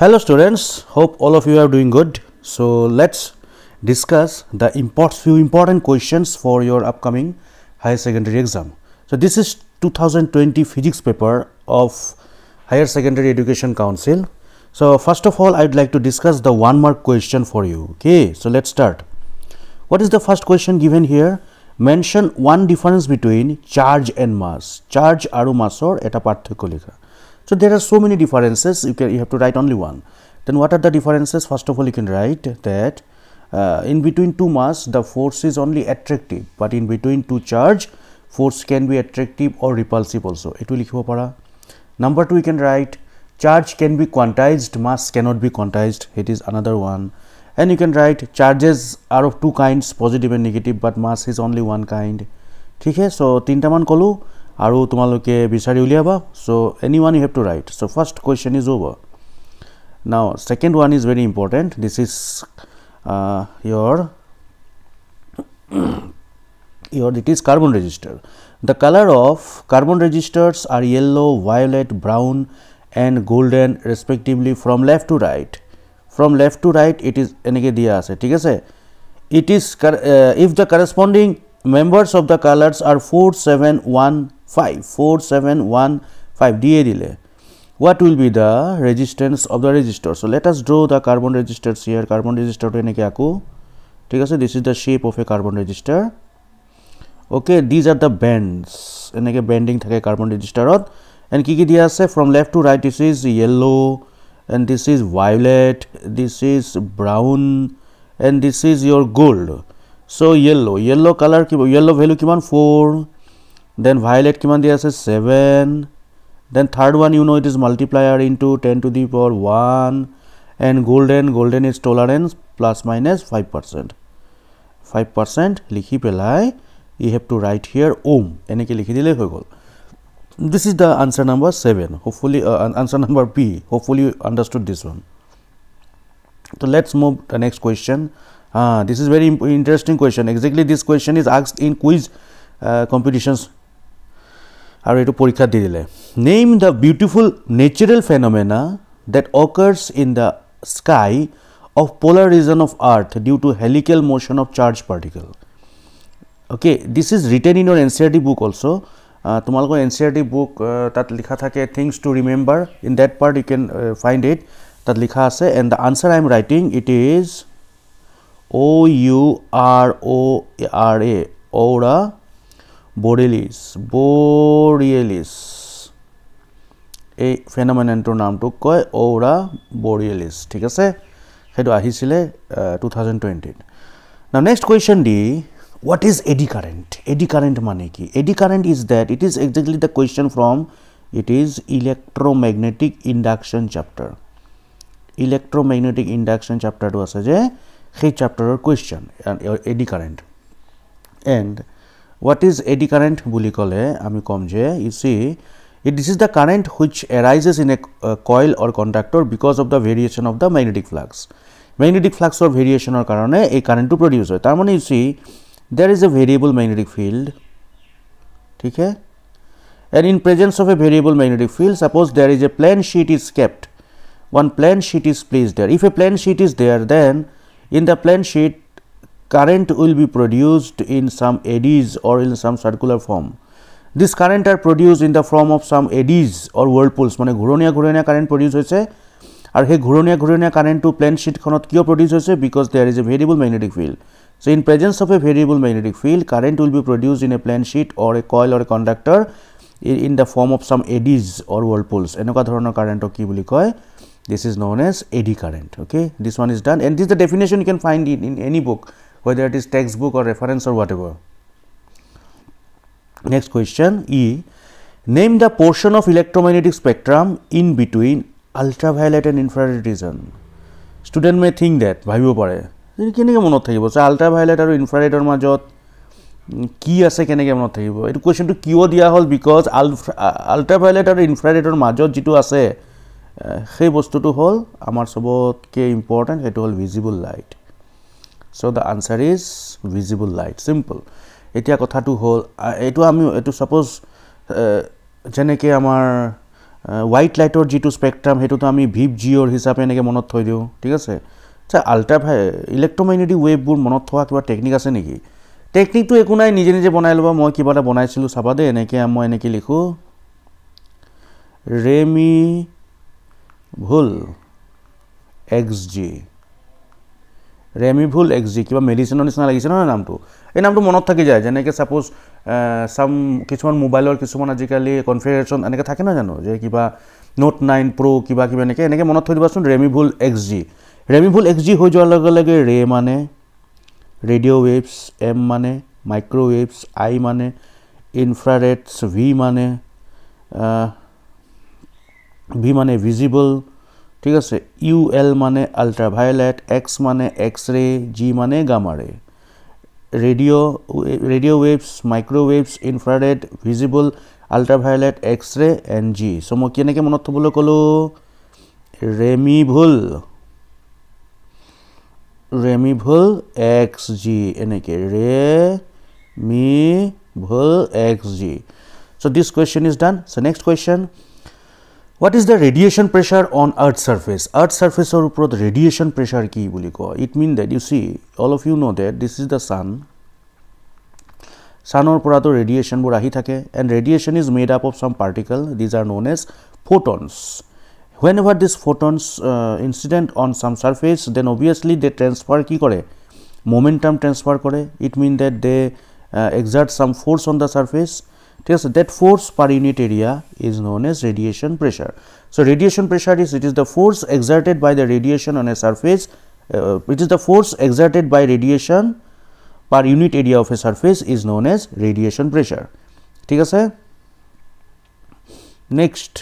Hello students, hope all of you are doing good. So let's discuss the few important questions for your upcoming higher secondary exam. So this is 2020 physics paper of Higher Secondary Education Council. So first of all, I'd like to discuss the 1 mark question for you. Okay, so let's start. What is the first question given here? Mention one difference between charge and mass. Charge aru massor eta parthokyo likha. So there are so many differences. You have to write only one. Then what are the differences? First of all, you can write that in between two mass the force is only attractive, but in between two charge force can be attractive or repulsive also. It will likhibo para. Number 2, you can write charge can be quantized, mass cannot be quantized. It is another one. And you can write charges are of two kinds, positive and negative, but mass is only one kind. Okay, so tinta man kolu. Aru tumaloke bisari uliaba. So anyone you have to write. So first question is over. Now second one is very important. This is your it is carbon register. The color of carbon registers are yellow, violet, brown and golden respectively from left to right. From left to right it is eneke diya ase, thik ase. It is if the corresponding members of the colors are 4715 DA delay. What will be the resistance of the resistor? So let us draw the carbon resistors here. Carbon resistor to eneke aku. Thik ase, this is the shape of a carbon resistor. Okay, these are the bends. Eneke bending thake carbon resistor ot. And ki diya ase from left to right, this is yellow and this is violet, this is brown and this is your gold. So yellow color, yellow value kiman 4, then violet kiman diya ase 7, then third one you know it is multiplier into 10 to the power 1, and golden is tolerance plus minus 5%. 5% likhi pelai you have to write here ohm eneke likhi dile hoy gol. This is the answer number 7. Hopefully answer number B. Hopefully you understood this one. So let's move to the next question. This is very interesting question. Exactly this question is asked in quiz competitions. Name the beautiful natural phenomena that occurs in the sky of polar region of Earth due to helical motion of charged particle. Okay, this is written in your NCERT book also. Tumalko NCERT book tat likha thake things to remember. In that part you can find it. Tat likha ase, and the answer I am writing it is Oura Aura Borealis. A phenomenon to naam to koi Aura Borealis. Thik ase, hetu ahisile 2020. Now next question D. What is eddy current? Eddy current mane ki? Eddy current is that it is exactly the question from it is electromagnetic induction chapter. Electromagnetic induction chapter to ase je he chapter or question and eddy current. And what is eddy current buli kole ami kom je, you see this is the current which arises in a coil or conductor because of the variation of the magnetic flux. Magnetic flux or variation or karone a current to produce hoy. Tar mane you see there is a variable magnetic field, okay? And in presence of a variable magnetic field, suppose there is a plane sheet is kept. One plane sheet is placed there. If a plane sheet is there, then in the plane sheet current will be produced in some eddies or in some circular form. This current are produced in the form of some eddies or whirlpools. Mane ghuroniya current produce hoise. Ar he ghuroniya current to plane sheet khonot kyo produce hoise, because there is a variable magnetic field. So in presence of a variable magnetic field, current will be produced in a plane sheet or a coil or a conductor in the form of some eddies or whirlpools. Enoka dhoroner current ki buli koy. This is known as eddy current. Okay, this one is done, and this is the definition you can find in any book, whether it is textbook or reference or whatever. Next question E. Name the portion of electromagnetic spectrum in between ultraviolet and infrared region. Student may think that bhabibo pare keneke monot thakibo so ultraviolet aru infrared or majot ki ase keneke monot thakibo. Etu question to kio dia hol because ultraviolet aru infrared or majot jitu ase সেই বস্তুটো হল আমার সবতকে important, এটো হল visible light. So the answer is visible light. Simple. এতিয়া কথাটো হল এটো আমি এটো সাপোজ যেনেকে আমাৰ হোৱাইট লাইটৰ যিটো স্পেক্ট্ৰাম হেতুটো আমি ভিপ জিঅ'ৰ হিচাপে এনেকৈ মনত থৈ দিওঁ ঠিক আছে আচ্ছা ইলেক্ট্ৰমেগনেটিক ৱেভবোৰ মনত থোৱা কিবা টেকনিক আছে নেকি টেকনিকটো একো নাই নিজে নিজে বনাই ল'বা মই কিবা এটা বনাইছিলোঁ চাবা দেই এনেকৈ মই এনেকৈ লিখোঁ ৰেমি ভুল XG ৰেমিভুল XG কিবা মেডিচিনৰ নিচিনা লাগিছে নহয় নামটো এই নামটো মনত থাকি যায় যেনেকৈ ছাপোজ কিছুমান মোবাইলৰ কিছুমান আজিকালি কনফিগাৰেশ্যন এনেকৈ থাকে নহয় জানো যে কিবা নোট 9 Pro কিবা কিবা এনেকৈ মনত থৈ দিবাচোন ৰেমিভুল XG হৈ যোৱাৰ লগে লগে ৰে মানে ৰেডিঅ' ৱেভছ M মানে মাইক্ৰ'ৱেভছ I মানে ইনফ্ৰাৰেডছ V মানে ভিজিবল ঠিক আছে UL মানে আল্ট্ৰাভায়োলেট X মানে এক্স-ৰে G মানে gamma ray radio' waves microwaves infrared visible ultraviolet X ray and G so মই কেনেকৈ মনত থবলৈ ক'লোঁ ৰেমিভুল XG এনেকৈ ৰেমিভুল XG so this question is done so next question what is the radiation pressure on earth surface or upor radiation pressure ki boli ko it mean that you see all of you know that this is the sun or pora to radiation bor ahi thake and radiation is made up of some particle these are known as photons whenever these photons incident on some surface then obviously they transfer ki kore momentum transfer kore it mean that they exert some force on the surface that force per unit area is known as radiation pressure so radiation pressure is it is the force exerted by the radiation on a surface it is the force exerted by radiation per unit area of a surface is known as radiation pressure ঠিক আছে next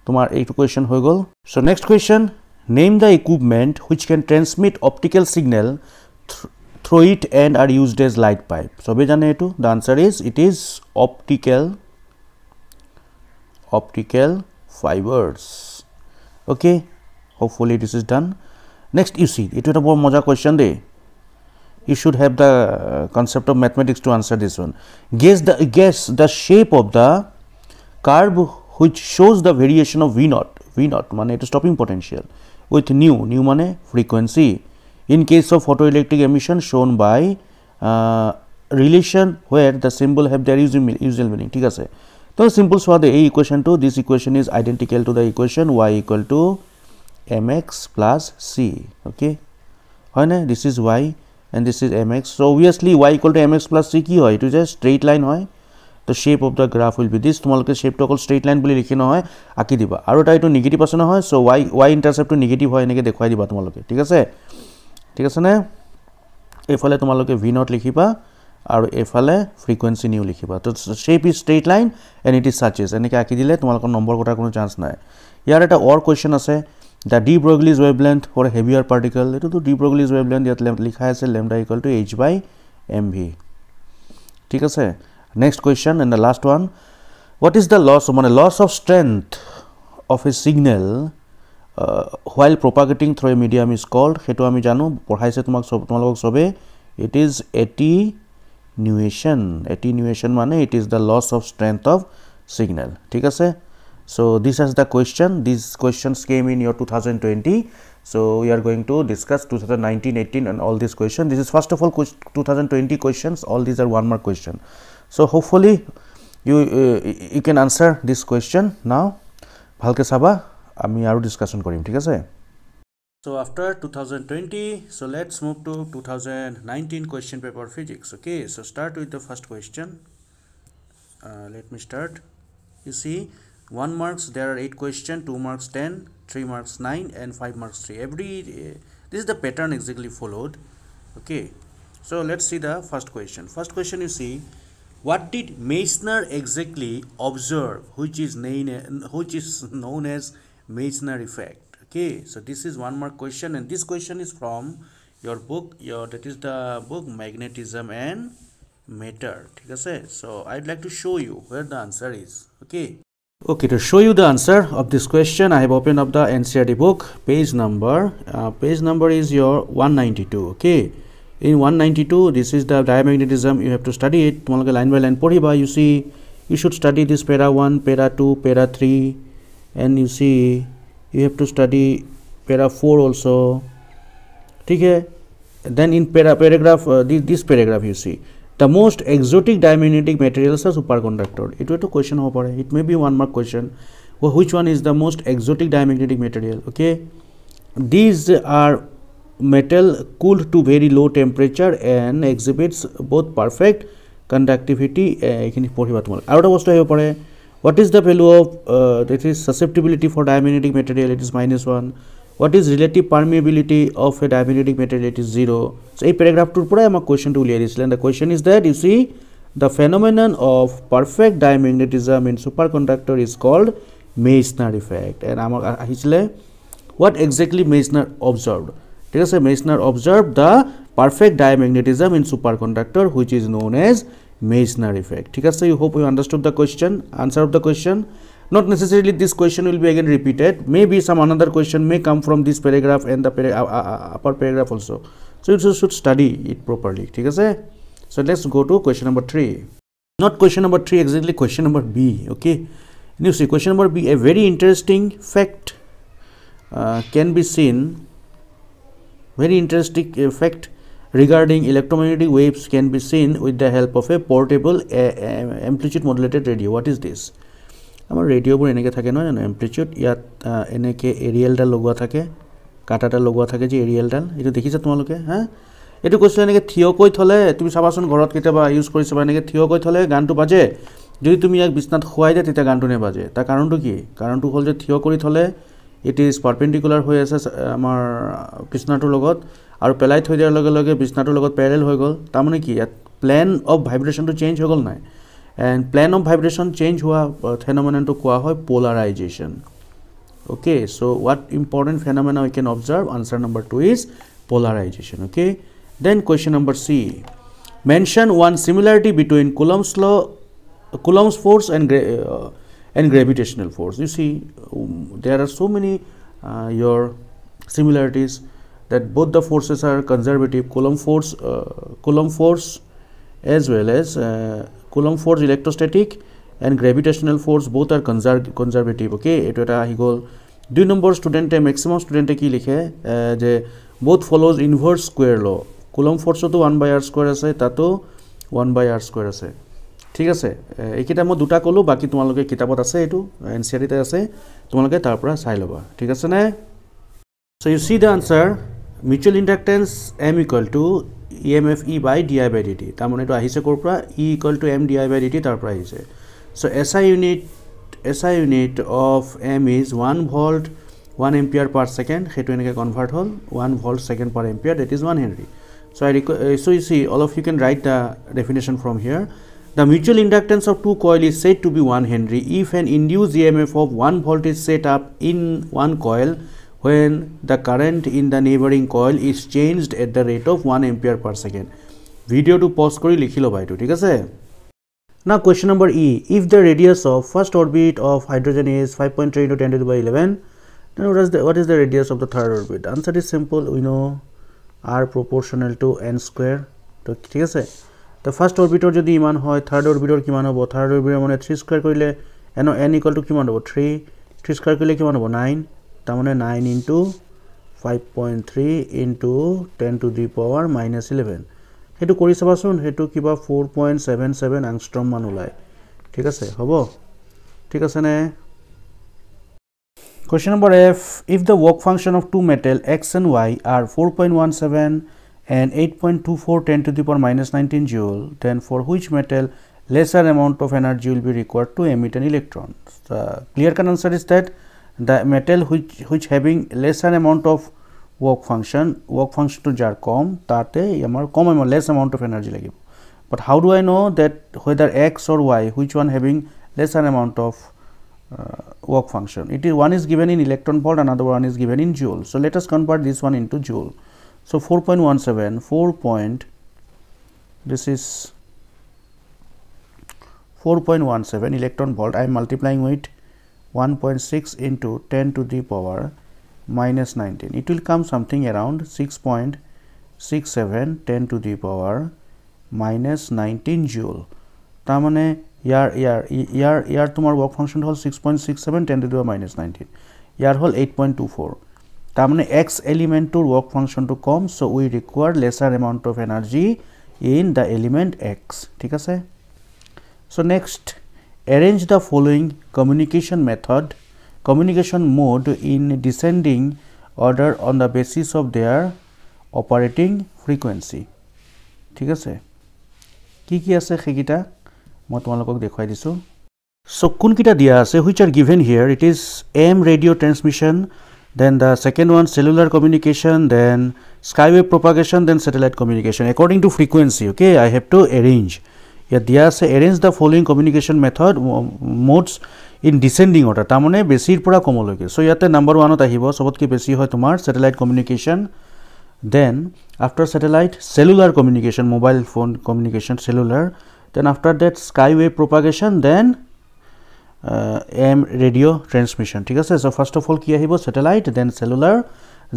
তোমার এই question হয়ে গল so next question name the equipment which can transmit optical signal through it and are used as light pipe sobe jane etu the answer is it is optical fibers okay hopefully this is done next you see it is a moja question de you should have the concept of mathematics to answer this one guess the shape of the curve which shows the variation of v naught mane it is stopping potential with nu mane frequency in case of photoelectric emission shown by relation where the symbol have their usual meaning ঠিক আছে তো simple সওয়া দে এই equation to this equation is identical to the equation y equal to mx plus c okay হয় না this is y and this is mx so obviously y equal to mx plus c কি হয় it is a straight line হয় the shape of the graph will be this তোমালকে shape to all straight line বুলি লিখি নহয় আকি দিবা আৰু এটা এটো নেগেটিভ আছে নহয় so y intercept to negative হয় এনেকে দেখাই দিবা তোমালকে ঠিক আছে ঠিক আছে না এফালে তোমালকে v naught লিখিবা আৰু এফালে frequency নিউ লিখিবা তো shape is straight line and it is such as এনেকে আকি দিলে তোমালক নম্বৰ কটাৰ কোনো চান্স নাই ইয়াৰ এটা or question আছে the de Broglie's wavelength for a heavier particle এটো তো de Broglie's wavelength ইয়াত লিখা আছে lambda equal to h by mv ঠিক আছে next question and the last one what is the loss of strength of a signal while propagating through a medium is called hetu ami janu porhaise tumalok sobe it is attenuation mane it is the loss of strength of signal ঠিক আছে so this is the question these questions came in your 2020 so we are going to discuss 2019 18 and all these questions this is first of all 2020 questions all these are one mark question so hopefully you can answer this question now bhalke saba আমি আৰু discussion কৰিম ঠিক আছে so after 2020 so let's move to 2019 question paper physics okay so start with the first question let me start you see 1 marks there are 8 question 2 marks 10 3 marks 9 and 5 marks 3 every this is the pattern exactly followed okay so let's see the first question you see what did Mesner exactly observe which is known as Mesner Effect okay so this is 1 mark question and this question is from your book that is the book Magnetism and Matter ঠিক আছে so I'd like to show you where the answer is okay to show you the answer of this question I have opened up the NCERT book page number is your 192 okay in 192 this is the diamagnetism you have to study it tomaloke line by line poriba you see you should study this para 1 para 2 para 3 and you see you have to study para 4 also. Okay, then in paragraph this paragraph you see the most exotic diamagnetic materials are superconductor. It was a question over. It may be one mark question. Well, which one is the most exotic diamagnetic material? Okay, these are metal cooled to very low temperature and exhibits both perfect conductivity. What is the value of that is susceptibility for diamagnetic material? It is -1. What is relative permeability of a diamagnetic material? It is 0. So, a paragraph to put a question to and the question is that you see the phenomenon of perfect diamagnetism in superconductor is called Mesner effect. And what exactly Mesner observed? Mesner observed the perfect diamagnetism in superconductor, which is known as Mesner effect. So, you hope you understood the question, answer of the question. Not necessarily this question will be again repeated. Maybe some another question may come from this paragraph and the upper paragraph also. So, you should study it properly. So, let's go to question number 3. Not question number 3, exactly question number B. Okay. You see question number B, a very interesting fact can be seen. Very interesting effect regarding electromagnetic waves can be seen with the help of a portable amplitude modulated radio. What is this? Our radio bur eneke thake no amplitude yat eneke aerial dal logwa thake kata dal logwa thake je aerial dal etu dekhisa tomaloke ha etu koisle eneke thio koi thole tumi sabason gorot keteba use korise ba eneke thio koi thole gan tu baje jodi tumi yak bisnat khuai de teta gan tu ne baje ta karon tu ki karon tu hol je thio kori thole it is perpendicular hoy ase amar bisnatur logot aru pelai thoi diar loge loge bisnatur logot parallel hoy gol ta mane ki yat plane of vibration to change hoy gol nai and plane of vibration change hua phenomenon to koa hoy polarization. Okay, so what important phenomena we can observe? Answer number 2 is polarization. Okay, then question number C, mention one similarity between Coulomb's law, Coulomb's force and gravitational force. You see there are so many your similarities that both the forces are conservative. Coulomb force as well as Coulomb force electrostatic and gravitational force both are conservative. Okay, eto eta hi gol 2 number student maximum student ki likhe je both follows inverse square law. Coulomb force to 1 by r square ase tato 1 by r square ase. ঠিক আছে এইকিটা মই দুটা কলো বাকি তোমালোকে কিতাবত আছে এটো এনসিআরটি তে আছে তোমালোকে তাৰ পৰা চাই লবা ঠিক আছে না so you see the answer mutual inductance m equal to emf e by di by dt তাৰ মানে এটো আহিছে কৰ পৰা e equal to m di by dt তাৰ পৰা আহিছে so SI unit of m is 1 volt 1 ampere per second হেতু এনেকে convert hall 1 volt second per ampere that is 1 henry so you see all of you can write the definition from here. The mutual inductance of two coils is said to be 1 henry if an induced EMF of 1 volt is set up in one coil when the current in the neighboring coil is changed at the rate of 1 ampere per second. Video to pause kori likhi lo bhai to thik ase. Now question number E, if the radius of first orbit of hydrogen is 5.3 into 10 to the power 11, then what is the radius of the third orbit? Answer is simple, we know r proportional to n square to thik ase. The first orbitor jodi iman hoy third orbitor kiman hobo third orbitor mane 3 square korile n equal to kiman hobo 3 square korile kiman hobo 9 ta mane 9 into 5.3 into 10 to the power minus 11 hetu kori sabasun hetu kiba 4.77 angstrom man ulai thik ase hobo thik ase ne. Question number F, if the work function of two metal x and y are 4.17 and 8.24 10 to the power minus 19 joule, then for which metal lesser amount of energy will be required to emit an electron? The clear cut answer is that the metal which having lesser amount of work function to jar com tate amar com amount less amount of energy lagib. But how do I know that whether x or y which one having lesser amount of work function? It is one is given in electron volt, another one is given in joule. So let us convert this one into joule. So 4.17 this is 4.17 electron volt. I am multiplying with 1.6 into 10 to the power minus 19. It will come something around 6.67 10 to the power minus 19 joule. Ta mane ইয়াৰ তোমাৰ work function hall 6.67 10 to the power minus 19 ইয়াৰ হল 8.24 তাৰ মানে x element টোৰ work function টো কম so we require lesser amount of energy in the element x ঠিক আছে so next arrange the following communication mode in descending order on the basis of their operating frequency ঠিক আছে কি আছে সেইকিটা মই তোমালোকক দেখাই দিছো so কোনকিটা দিয়া আছে which are given here it is AM radio transmission then the second one cellular communication then skywave propagation then satellite communication according to frequency okay I have to arrange here dia ase arrange the following communication method modes in descending order ta mane besir pura komoloke so yate number 1 ot ahibo sobotke besi hoy tomar satellite communication then after satellite cellular communication mobile phone communication cellular then after that skywave propagation then AM radio transmission ঠিক আছে so first of all কি আহিব satellite then cellular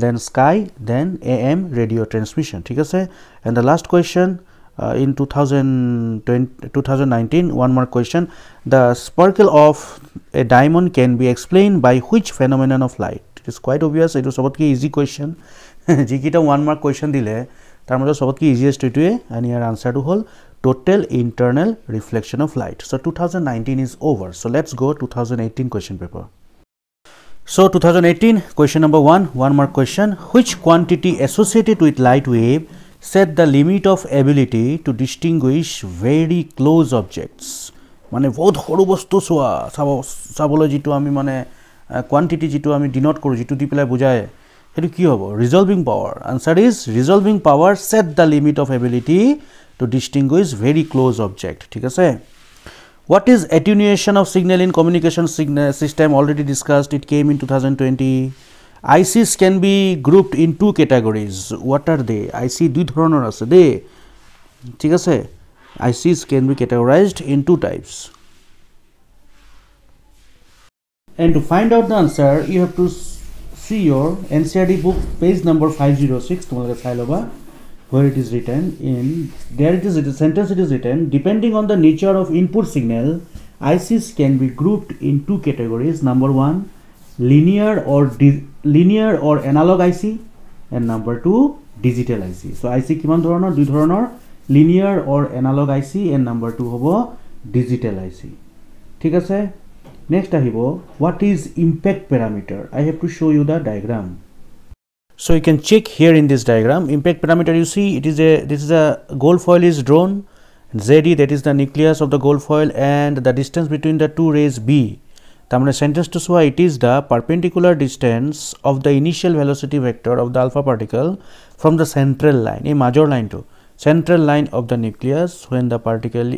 then sky then AM radio transmission ঠিক আছে and the last question in 2019 one more question the sparkle of a diamond can be explained by which phenomenon of light it is quite obvious it is sobotke easy question jikita one mark question dile tar moddhe sobotke easiest etue and your answer to hol total internal reflection of light so 2019 is over so let's go 2018 question paper so 2018 question number 1 mark question which quantity associated with light wave set the limit of ability to distinguish very close objects mane bahut horu bostu soa sabolo jitu ami mane quantity jitu ami denote koru jitu di pelai bujaye etu ki hobo resolving power answer is resolving power set the limit of ability to distinguish very close object ঠিক আছে what is attenuation of signal in communication system already discussed it came in 2020 ICs can be grouped in two categories what are they IC দুই ধৰণৰ আছে দে ঠিক আছে ICs can be categorized in two types and to find out the answer you have to see your NCERT book page number 506 তোমালোকে চাই লবা where it is written in there it is a sentence it is written depending on the nature of input signal ICs can be grouped in two categories number 1 linear or analog IC and number 2 digital IC so IC kiman dhoroner dui dhoroner linear or analog IC and number 2 hobo digital IC thik ase next ahibo what is impact parameter I have to show you the diagram so you can check here in this diagram impact parameter you see this is a gold foil is drawn ZE that is the nucleus of the gold foil and the distance between the two rays B tamane sentence to show it is the perpendicular distance of the initial velocity vector of the alpha particle from the central line a major line to central line of the nucleus when the particle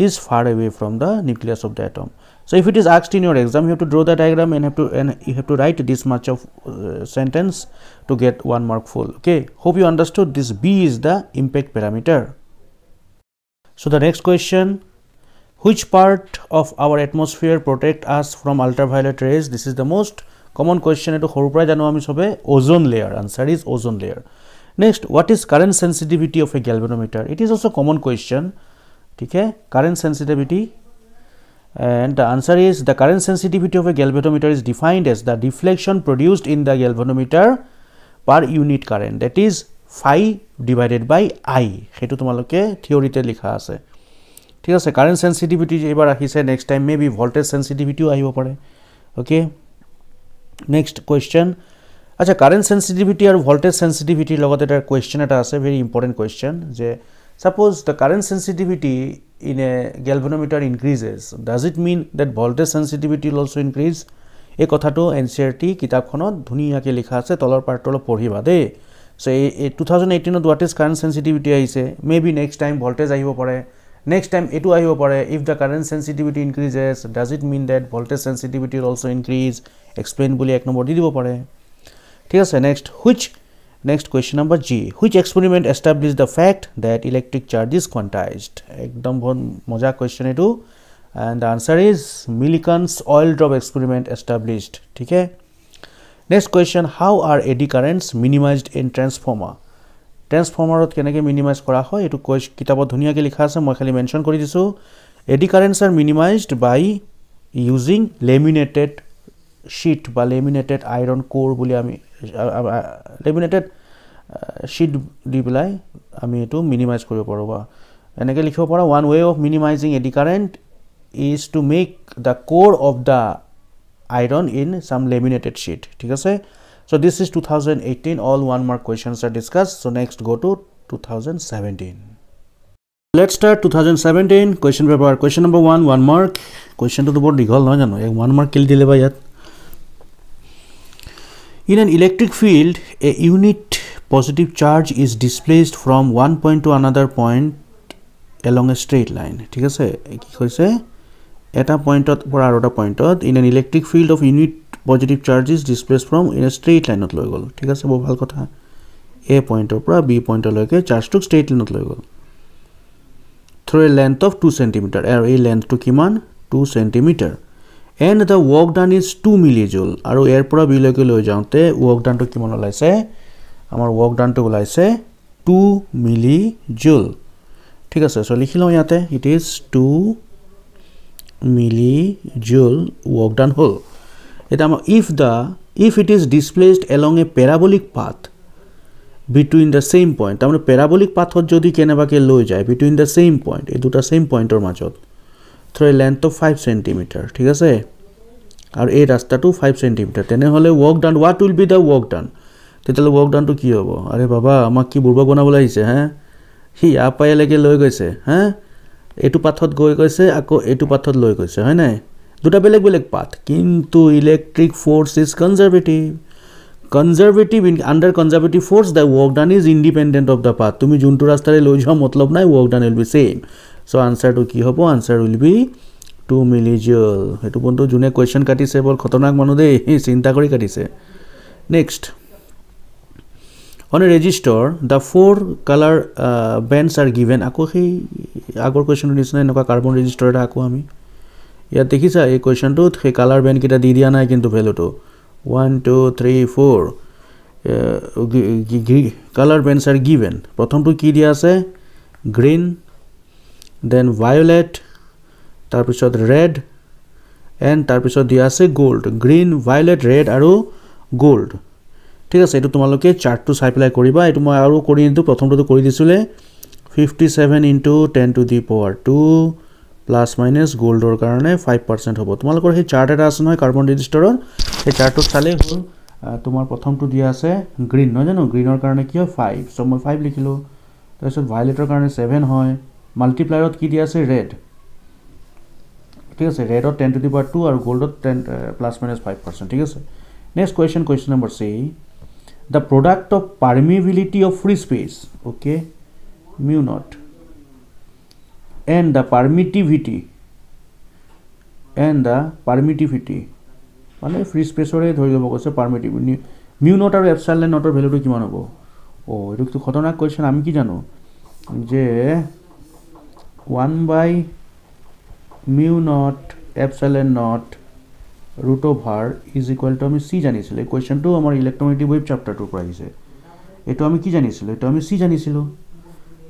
is far away from the nucleus of the atom so if it is asked in your exam you have to draw the diagram and you have to write this much of sentence to get 1 mark full okay hope you understood this B is the impact parameter so the next question which part of our atmosphere protect us from ultraviolet rays this is the most common question eto horu pora janu ami sobe ozone layer answer is ozone layer next what is current sensitivity of a galvanometer it is also common question ठीक है current sensitivity and the answer is the current sensitivity of a galvanometer is defined as the deflection produced in the galvanometer per unit current that is phi divided by I hetu tomaloke theory te likha ase ঠিক আছে current sensitivity ebar ahise next time maybe voltage sensitivity ahibo pare okay next question acha current sensitivity or voltage sensitivity logote eta question eta ase very important question je suppose the current sensitivity in a galvanometer increases does it mean that voltage sensitivity will also increase এই কথাটো NCERT কিতাপখনত ধুনিয়াকে লিখা আছে তলৰ পাৰ্টটো পঢ়িবা দে so 2018 to what is current sensitivity আহিছে maybe next time voltage আহিব পাৰে next time etu ahibo pare if the current sensitivity increases does it mean that voltage sensitivity will also increase explain boli ek number di dibo pare thik ase next question number G which experiment established the fact that electric charge is quantized ekdom bahut moja question etu and the answer is Millikan's oil drop experiment established thik hai next question how are eddy currents minimized in transformer ট্ৰান্সফৰ্মাৰত কেনেকৈ minimise কৰা হয় এটো কিতাপত ধুনিয়াকৈ লিখা আছে মই খালি mention কৰি দিছো eddy currents are minimized by using laminated sheet বা laminated iron core বুলি আমি laminated sheet দি পেলাই আমি এটো মিনিমাইজ কৰিব পাৰো বা এনেকৈ লিখিব পাৰো one way of minimizing eddy current is to make the core of the iron in some laminated sheet ঠিক আছে so this is 2018 all one mark questions are discussed so next go to 2017 let's start 2017 question paper question number 1 mark question to the board dighol নহয় জানো 1 mark কিল দিলে বা ইয়াত in an electric field a unit positive charge is displaced from one point to another point along a straight line ঠিক আছে কি কৈছে এটা পয়েন্টত পৰা আৰটা পয়েন্টত in an electric field of unit positive charge is displaced from in a straight line লৈ গল ঠিক আছে বহুত ভাল কথা a পয়েন্টৰ পৰা b পয়েন্টলৈকে চাৰ্জটো straight line লৈ গল through a length of 2 cm আৰু এই লেন্থটো কিমান 2 cm and the work done is 2 millijoule আৰু এৰ পৰা b লৈকে লৈ যাওঁতে work done টো কিমান ওলাইছে আমাৰ work done টো ওলাইছে 2 millijoule ঠিক আছে সো লিখি লও ইয়াতে it is 2 millijoule work done hole এটা if it is displaced along a parabolic path between the same point তামানে parabolic path যদি কেনেবাকে লৈ যায় between the same point এই দুটা same pointer মাজত through a length of 5 cm ঠিক আছে আৰু এই ৰাস্তাটো 5 cm তেনে হলে work done what will be the work done তেতিয়ালে work done টো কি হ'ব আৰে বাবা আমাক কি বুৰবক বনাবলৈ আহিছে হে হি আপায় লাগে লৈ গৈছে হে এটু পাথত গৈ গৈছে আকৌ এটু পাথত লৈ গৈছে হয় নাই দুটা বেলেগ বেলেগ পাথ কিন্তু electric force is conservative under conservative force the work done is independent of the path তুমি যোনটো ৰাস্তাৰে লৈ যাও মতলব নাই work done will be same so answer to কি হ'ব answer will be 2 millijoule এটো বন্ধু জুনে কোয়েশ্চন কাটিছে বল খতৰনাক মানুহ দেই চিন্তা কৰি কাটিছে next on a resistor the four color bands are given আকৌ সেই আগৰ কোয়েশ্চন নিচিনা এনেকুৱা কাৰ্বন ৰেজিস্টৰ এটা আকৌ আমি ইয়াত দেখিছা এই কোয়েশ্চনটোত সেই কালাৰ বেন্ড কিটা দি দিয়া নাই কিন্তু ভ্যালুটো 1 2 3 4 color bands are given প্ৰথমটো কি দিয়া আছে green then violet তাৰপিছত red and তাৰপিছত দিয়া আছে gold green violet red আৰু gold ঠিক আছে এটো তোমালোকে চাৰ্টটো চাই প্লাই কৰিবা এটো মই আৰু কৰি নিদু প্ৰথমটো কৰি দিছিলে 57 into 10 to the power 2 plus minus goldৰ কাৰণে 5% হ'ব তোমালোকৰ সেই চাৰ্ট এটা আছে নহয় কাৰ্বন ৰেজিস্টৰৰ সেই চাৰ্টটো চালে হল তোমাৰ প্ৰথমটো দিয়া আছে গ্ৰীন নহয় জানো গ্ৰীনৰ কাৰণে কি হয় 5 সো মই 5 লিখিলো তাৰপিছত ভায়োলেটৰ কাৰণে 7 হয় মাল্টিপ্লায়াৰত কি দিয়া আছে ৰেড ঠিক আছে ৰেডত 10 to the power 2 আৰু গোল্ডত 10 plus minus 5% ঠিক আছে next question number C the product of permeability of free space okay mu naught and the permittivity মানে free space ore ধৰি লব কৈছে permittivity mu naught আৰু epsilon naught ৰ ভ্যালুটো কিমান হ'ব ও এটো তো খতৰনাক কোয়েশ্চন আমি কি জানো যে 1 by mu naught epsilon naught root over is equal to আমি c জানিছিল এই কোয়েশ্চনটো আমাৰ ইলেক্ট্ৰোমagnetic wave chapter 2 পৰা আহিছে এটো আমি কি জানিছিল এটো আমি c জানিছিল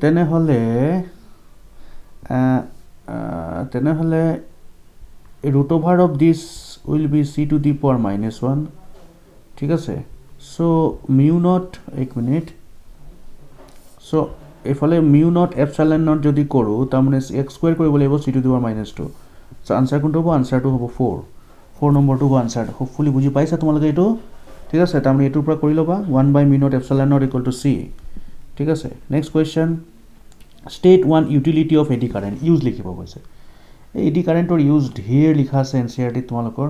তেনে হলে root over of this will be c to the power -1 ঠিক আছে so mu naught এক মিনিট so এফালে mu naught epsilon naught যদি কৰো তাৰ মানে x স্কয়াৰ কৰিব লাগিব c to the power -2 so answer কোনটো হ'ব answer টো হ'ব 4 নম্বৰটো হ'ব answer hopefully বুজি পাইছা তোমালোকে এটো ঠিক আছে তাৰ মানে এটোৰ পৰা কৰি লবা 1 by mu naught epsilon naught equal to c ঠিক আছে next question state one utility of eddy current use লিখিব কৈছে এই eddy current or use ঢেৰ লিখা আছে NCERT তোমালোকৰ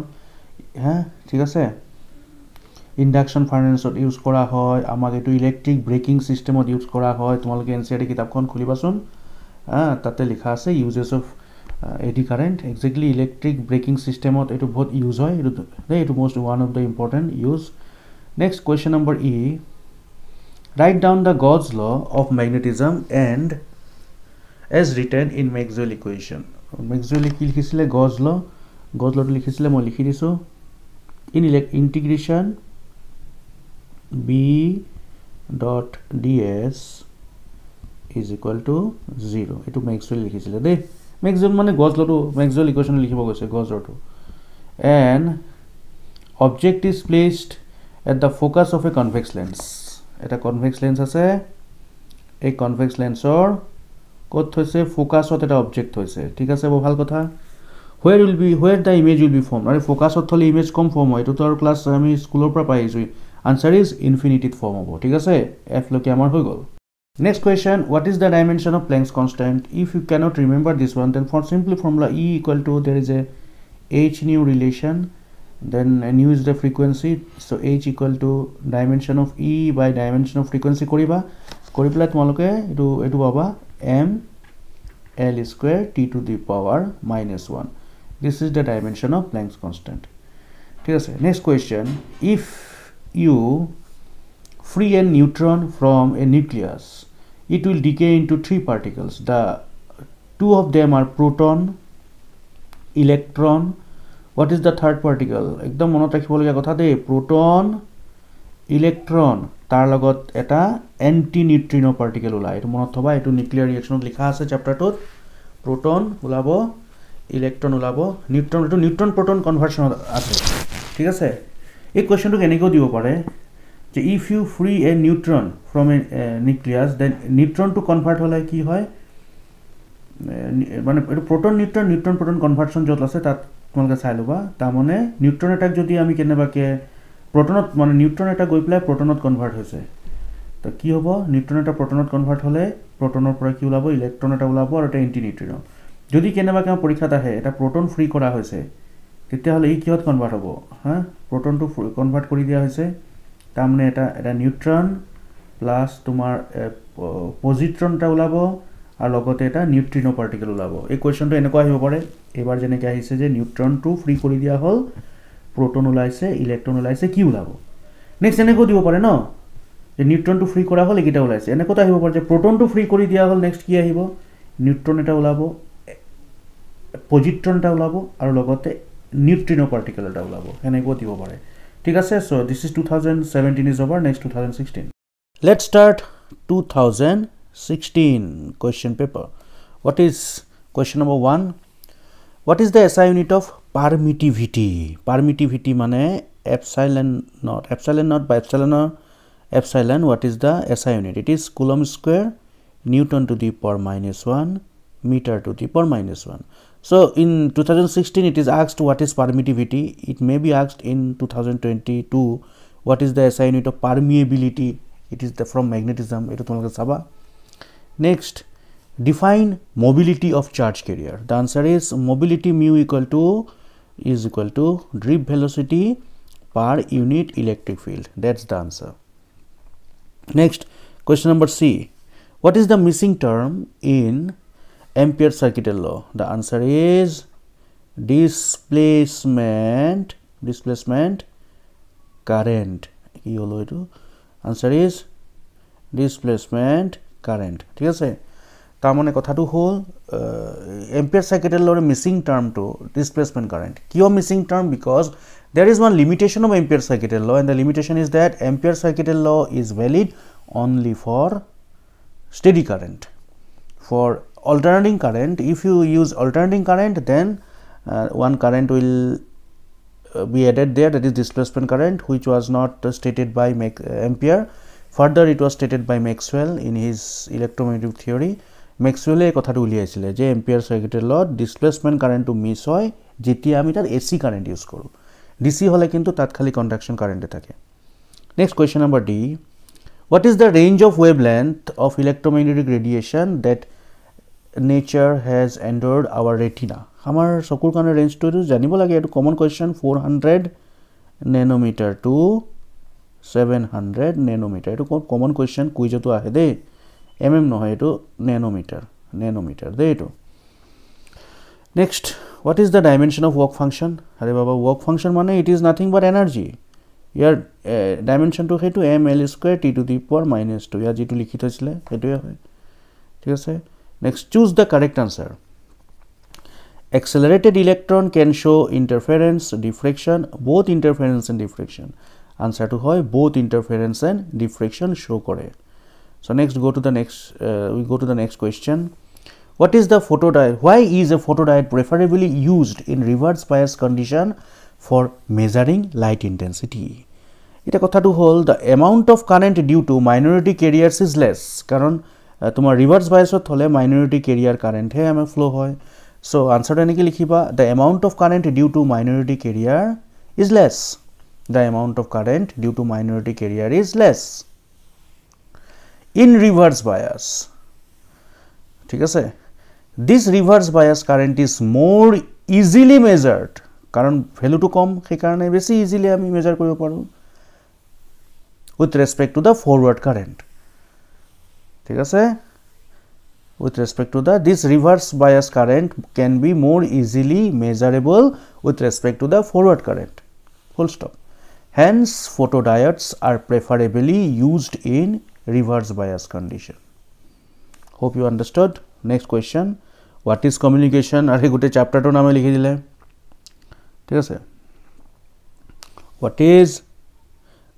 হ্যাঁ ঠিক আছে ইন্ডাকশন ফাৰ্নেছত ইউজ কৰা হয় আমাক এটো ইলেক্ট্ৰিক ব্ৰেকিং সিস্টেমত ইউজ কৰা হয় তোমালোকে NCERT কিতাপখন খুলিবাচোন তাতে লিখা আছে uses of eddy current exactly electric braking systemot eto bahut use hoy eto most one of the important use next question number E write down the Gauss law of magnetism and as written in Maxwell equation Maxwell ki likhisile Gauss law to likhisile moi likhi disu in integration b dot ds is equal to 0 eto Maxwell likhisile de Maxwell মানে গজ লটো Maxwell equation লিখিব গৈছে গজ লটো an object is placed at the focus of a convex lens এটা convex lens আছে এই convex lensor কত হইছে ফোকাসত এটা object হইছে ঠিক আছে ভাল কথা where the image will be formed আরে ফোকাসত হলে ইমেজ কম ফর্ম হয় এটো তো আর ক্লাস আমি স্কুলৰ পৰা পাইছো আনসাৰ ইজ ইনফিনিটিত ফৰ্ম হ'ব ঠিক আছে f লকে আমাৰ হৈ গল next question what is the dimension of Planck's constant if you cannot remember this one then for simple formula E equal to there is a h nu relation then nu is the frequency so h equal to dimension of E by dimension of frequency করিবা করিপলা তোমালোকে এটো পাবা m l square t to the power minus 1 this is the dimension of Planck's constant ঠিক আছে next question if you free a neutron from a nucleus it will decay into three particles the two of them are proton electron what is the third particle একদম মনত ৰাখিবলগীয়া কথা দে proton electron তাৰ লগত এটা anti neutrino particle ওলাই এটো মনত থবা এটো নিউক্লিয়াৰ ৰিঅ্যাকশনত লিখা আছে চ্যাপ্টাৰটোত proton ওলাব electron ওলাব নিউট্ৰন এটো নিউট্ৰন proton কনভাৰ্সন আছে ঠিক আছে এই কোৱেশ্চনটো কেনেকৈ দিব পাৰে যে if you free a neutron from a nucleus then neutron to convert হলে কি হয় মানে এটো proton neutron proton conversion যত আছে তাত তোমালকে চাই লবা তাৰ মানে নিউট্ৰন এটাক যদি আমি কেনেবাকে protonত মানে নিউট্ৰন এটা গৈ প্লাই protonত কনভাৰ্ট হৈছে তো কি হ'ব নিউট্ৰন এটা protonত কনভাৰ্ট হলে protonৰ পৰা কি ওলাব ইলেক্ট্ৰন এটা ওলাব আৰু এটা এন্টি নিউট্ৰিনো যদি কেনেবাকে পৰীক্ষাত আহে এটা proton ফ্ৰী কৰা হৈছে তেতিয়া হলে ই কিহত কনভাৰ্ট হ'ব হা protonটো কনভাৰ্ট কৰি দিয়া হৈছে তাৰ মানে এটা নিউট্ৰন প্লাস তোমাৰ পজিট্ৰনটা ওলাব আৰু লগতে এটা নিউট্ৰিনো পাৰ্টিকেল ওলাব এই কোৱেশ্চনটো এনেকুৱা আহিব পাৰে এবাৰ যেনেকৈ আহিছে যে নিউট্ৰনটো ফ্ৰী কৰি দিয়া হল proton ওলাইছে ইলেক্ট্ৰন ওলাইছে কি ওলাব নেক্সট এনেকৈ দিব পাৰে ন যে নিউট্ৰনটো ফ্ৰী কৰা হল একিটা ওলাইছে এনেকৈ আহিব পাৰে যে protonটো ফ্ৰী কৰি দিয়া হল নেক্সট কি আহিব নিউট্ৰন এটা ওলাব পজিট্ৰন এটা ওলাব আৰু লগতে নিউট্ৰিনো পাৰ্টিকেল এটা ওলাব এনেকৈ দিব পাৰে ঠিক আছে so this is 2017 is over next 2016 let's start 2016 question paper what is question number 1 what is the SI unit of permittivity মানে epsilon not by epsilon what is the SI unit it is coulomb square newton to the power minus 1 meter to the power minus 1 so in 2016 it is asked what is permittivity it may be asked in 2022 what is the SI unit of permeability it is the from magnetism eto tomaloke saba next define mobility of charge carrier the answer is mobility mu is equal to drip velocity per unit electric field that's the answer next question number C what is the missing term in Ampere circuital law the answer is displacement current কি হলো এটো answer is displacement current ঠিক আছে তাৰ মানে কথাটো হল Ampere circuital law missing term to displacement current কিয় missing term because there is one limitation of Ampere circuital law and the limitation is that Ampere circuital law is valid only for steady current for alternating current if you use alternating current then one current will be added there that is displacement current which was not stated by Ampere further it was stated by Maxwell in his electromagnetic theory Maxwell এই কথাটো উলিয়াইছিল যে Ampere circuital law displacement current to miss হয় যেতিয়া আমি তার AC current use কৰো DC হলে কিন্তু তাত খালি conduction current থাকে next question number D what is the range of wavelength of electromagnetic radiation that nature has endured our retina hamar sokur kane range to janibo lage etu common question 400 nanometer to 700 nanometer etu common question quiz to ahe de mm no hoy etu nanometer de etu next what is the dimension of work function are baba work function mane it is nothing but energy here dimension to hetu ml square t to the power minus 2 ya jitu likhit hoisile etu hoy ঠিক আছে next choose the correct answer accelerated electron can show interference diffraction both interference and diffraction answer to hoy both interference and diffraction show kore so next we go to the next question What is the photodiode? Why is a photodiode preferably used in reverse bias condition for measuring light intensity? এটা কথাটো হল the amount of current due to minority carriers is less. কারণ তোমার reverse bias হলে minority carrier current হে আমাৰ flow হয়. So answer এনেকে লিখিবা the amount of current due to minority carrier is less. The amount of current due to minority carrier is less. In reverse bias, ঠিক আছে, this reverse bias current is more easily measured. কারণ ভ্যালুটো কম সেই কারণে বেশি easily আমি measure কৰিব পাৰো with respect to the forward current. ঠিক আছে, with respect to this reverse bias current can be more easily measurable with respect to the forward current. Full stop. Hence photodiodes are preferably used in reverse bias condition. Hope you understood. Next question, what is communication? Are gote chapter to name likhi dile. ঠিক আছে, what is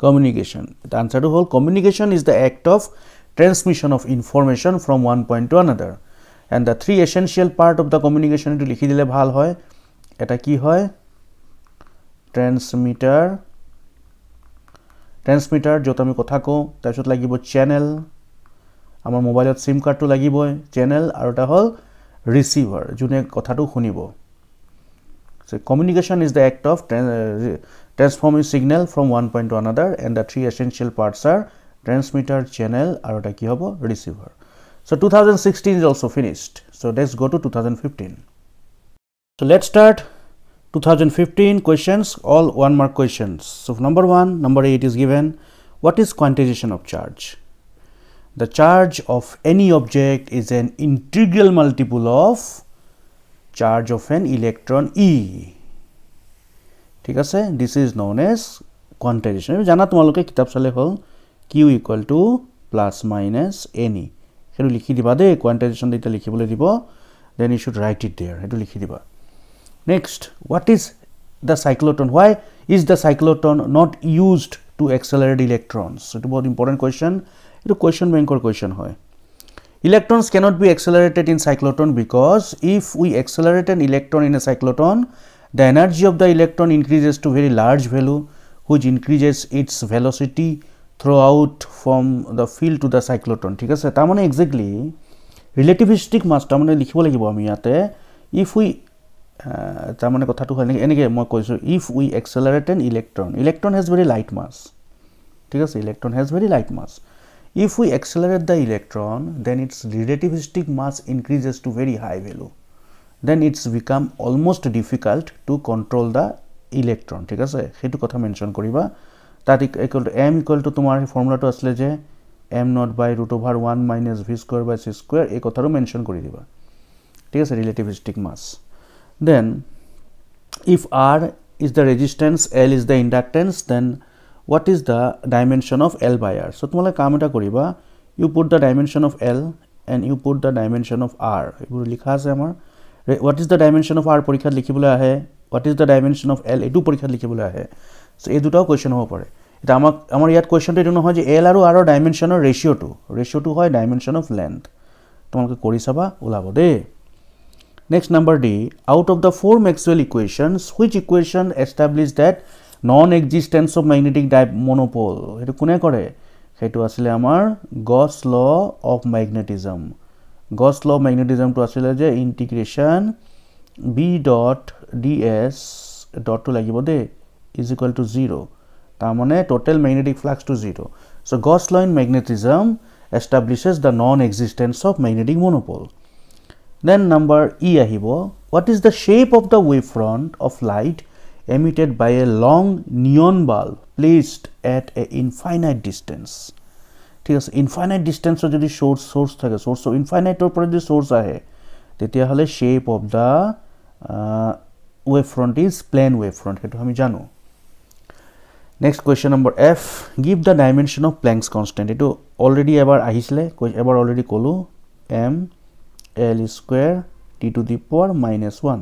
communication? The answer to whole communication is the act of transmission of information from one point to another, and the three essential part of the communication to likhi dile bhal hoy. Eta ki hoy? Transmitter jot ami kotha ko tar jot lagibo channel, amar mobile sim card to lagibo channel, aru ta hol receiver june kotha to shunibo. So communication is the act of transforming signal from one point to another, and the three essential parts are transmitter, channel, aru ta ki hobo receiver. So 2016 is also finished. So let's go to 2015. So let's start 2015 questions, all 1 mark questions. So number 1, number 8 is given. What is quantization of charge? The charge of any object is an integral multiple of charge of an electron E. ঠিক আছে, this is known as quantization. জানা তোমালোকে কিতাপ চালে হল Q equal to plus minus NE. হেতু লিখি দিবা দে, quantization দিটা লিখিবলৈ দিব, then you should write it there. হেতু লিখি দিবা. Next, what is the cyclotron? Why is the cyclotron not used to accelerate electrons? So it is very important question. It is question bank or question hoy. Electrons cannot be accelerated in cyclotron because if we accelerate an electron in a cyclotron, the energy of the electron increases to very large value, which increases its velocity throughout from the field to the cyclotron. ঠিক আছে, তার মানে exactly relativistic mass টা মানে লিখিব লাগিব আমি ইয়াতে, if we তার মানে কথাটো হয় এনেকে মই কৈছো, if we accelerate an electron has very light mass. ঠিক আছে, electron has very light mass. If we accelerate the electron, then its relativistic mass increases to very high value. Then it's become almost difficult to control the electron. ঠিক আছে, সেইটো কথা mention কৰিবা। তাত equal to m equal to তোমার ফর্মুলাটো আসলে যে m naught by root over 1 minus v square by c square, এই কথাটো মেনশন কৰি দিবা। ঠিক আছে, relativistic mass. Then if R is the resistance, L is the inductance, then what is the dimension of L by R? So তোমালে কাম এটা কৰিবা, you put the dimension of L and you put the dimension of R. এগুলো লিখা আছে আমাৰ। What is the dimension of R পৰীক্ষাত লিখিবলৈ আহে, what is the dimension of L এটো পৰীক্ষাত লিখিবলৈ আহে। So এই দুটাও কোৱেশ্চন হ'ব পাৰে। এটা আমাৰ ইয়াত কোৱেশ্চনটো এটো নহয় যে L আৰু R ৰ ডাইমেনশনৰ ৰেশিওটো হয় ডাইমেনশন অফ লেন্থ। তোমালোকে কৰি চাবা ওলাব দে। Next, number D, out of the 4 Maxwell equations, which equation established that non-existence of magnetic monopole? Hetu kune kore? Hetu asile amar Gauss law of magnetism. Gauss law of magnetism to asile je integration B dot ds dot to lagibo de is equal to 0. Tar mane total magnetic flux to 0. So Gauss law in magnetism establishes the non-existence of magnetic monopole. Then number E ahibo, what is the shape of the wavefront of light emitted by a long neon bulb placed at a infinite distance? ঠিক আছে, infinite distance যদি source থাকে, source of infinite or পরে যদি source আহে, তেতিয়া হলে shape of the wavefront is plane wavefront, হেতু আমি জানো। Next question number F, give the dimension of Planck's constant. এটো already এবাৰ আহিছিলে, এবাৰ already কলো, m L square t to the power minus 1.